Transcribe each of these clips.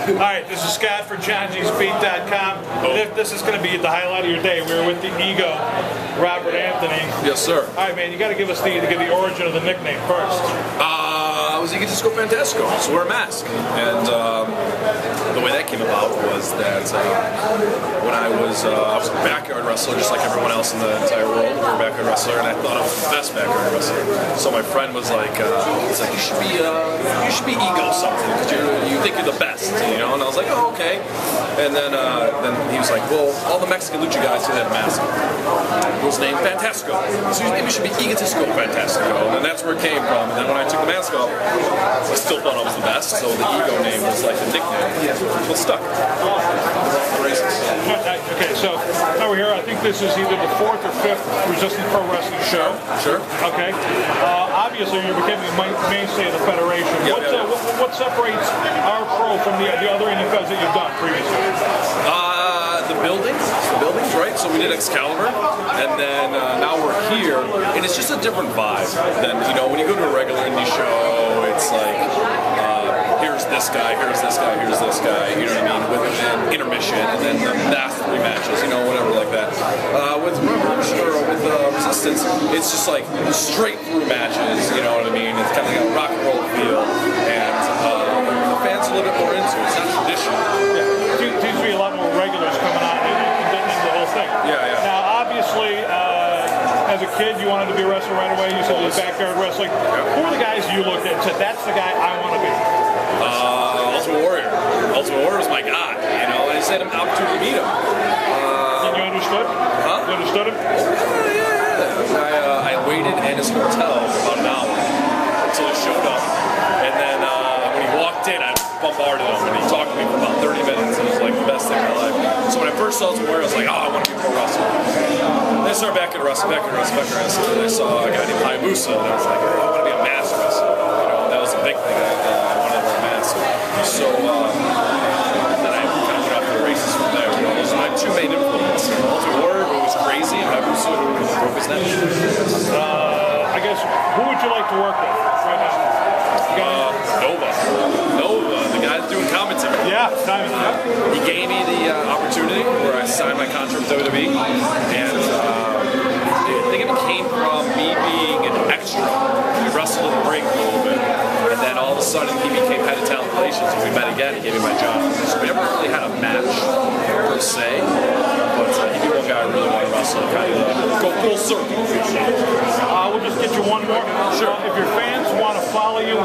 All right, this is Scott for JohnGSpeed.com. This is going to be the highlight of your day. We were with the Ego, Robert Anthony. Yes, sir. All right, man, you got to give us the origin of the nickname first. I was Egotistico Fantastico, so wear a mask. And the way that came about was that when I was a backyard wrestler, just like everyone else in the entire world, we were a backyard wrestler, and I thought I was the best backyard wrestler. So my friend was like, you should be Ego something because you think you're the best, you know? And I was like, oh, okay. And then he was like, well, all the Mexican lucha guys did have a mask. It was named Fantastico. So maybe it should be Egotistico Fantastico. And then that's where it came from. And then when I took the mask off, I still thought I was the best, so the Ego name was like the nickname. Well, stuck. Okay, so now we're here. I think this is either the 4th or 5th Resistance Pro Wrestling show. Sure. Okay. Obviously, you're becoming a mainstay of the Federation. What separates our pro from the other indie feds that you've done previously? The buildings, right? So we did Excalibur, and then now we're here, and it's just a different vibe than, you know, when you go to a regular indie show, it's like, here's this guy, here's this guy, here's this guy, you know what I mean, with an intermission, and then the last 3 matches, you know, whatever like that. With Revolution or with Resistance, it's just like straight through matches, you know what I mean, it's kind of like a rock and roll feel, and the fans are a little bit more into it, it's not traditional. Yeah. Seems to be a lot more regulars coming on into the whole thing. Yeah. Now, obviously, as a kid, you wanted to be a wrestler right away. You said the backyard wrestling. Who are the guys you looked at and said, that's the guy I want to be? Ultimate Warrior. Ultimate Warrior was my god, you know, and I just had an opportunity to meet him. And you understood? Huh? You understood him? Yeah. I waited at his hotel for about an hour until he showed up, and then when he walked in, I bombarded him, and he talked to me for about 30 minutes. It was like the best thing in my life. So when I first saw Ultimate Warrior, I was like, oh, I want to be a pro wrestler. Then I started back at wrestling, and I saw a guy named Hayabusa, and I was like, oh, I want to be a mask wrestler. You know, that was a big thing. I wanted to wear a mask. So then I kind of went off to the races from there. You know, those are my 2 main influences. Ultimate Warrior, who was crazy, and Hayabusa, who broke his neck. I guess, who would you like to work with right now? Nova, the guy that's doing commentary. Yeah, Simon. He gave me the opportunity where I signed my contract with WWE, and I think it came from me being an extra. We wrestled in the ring for a little bit, and then all of a sudden he became head of talent relations, and we met again. He gave me my job. So we never really had a match per se, but he knew one guy I really want to wrestle, kind of go full circle. We'll just get you one more. Sure. If your fans want to follow you,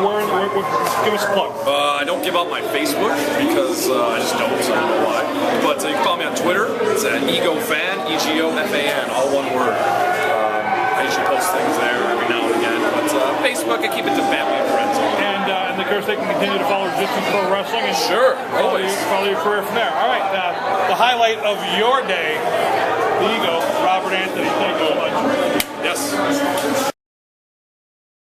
give us a plug. I don't give out my Facebook because I just don't, so I don't know why. But you can follow me on Twitter. It's at EgoFan, EGOFAN, all one word. I usually post things there every now and again. But Facebook, I keep it to family and friends. And of course, they can continue to follow Resistance Pro Wrestling. And sure, always. Follow your career from there. All right, the highlight of your day, the Ego, Robert Anthony. Thank you so much. Yes.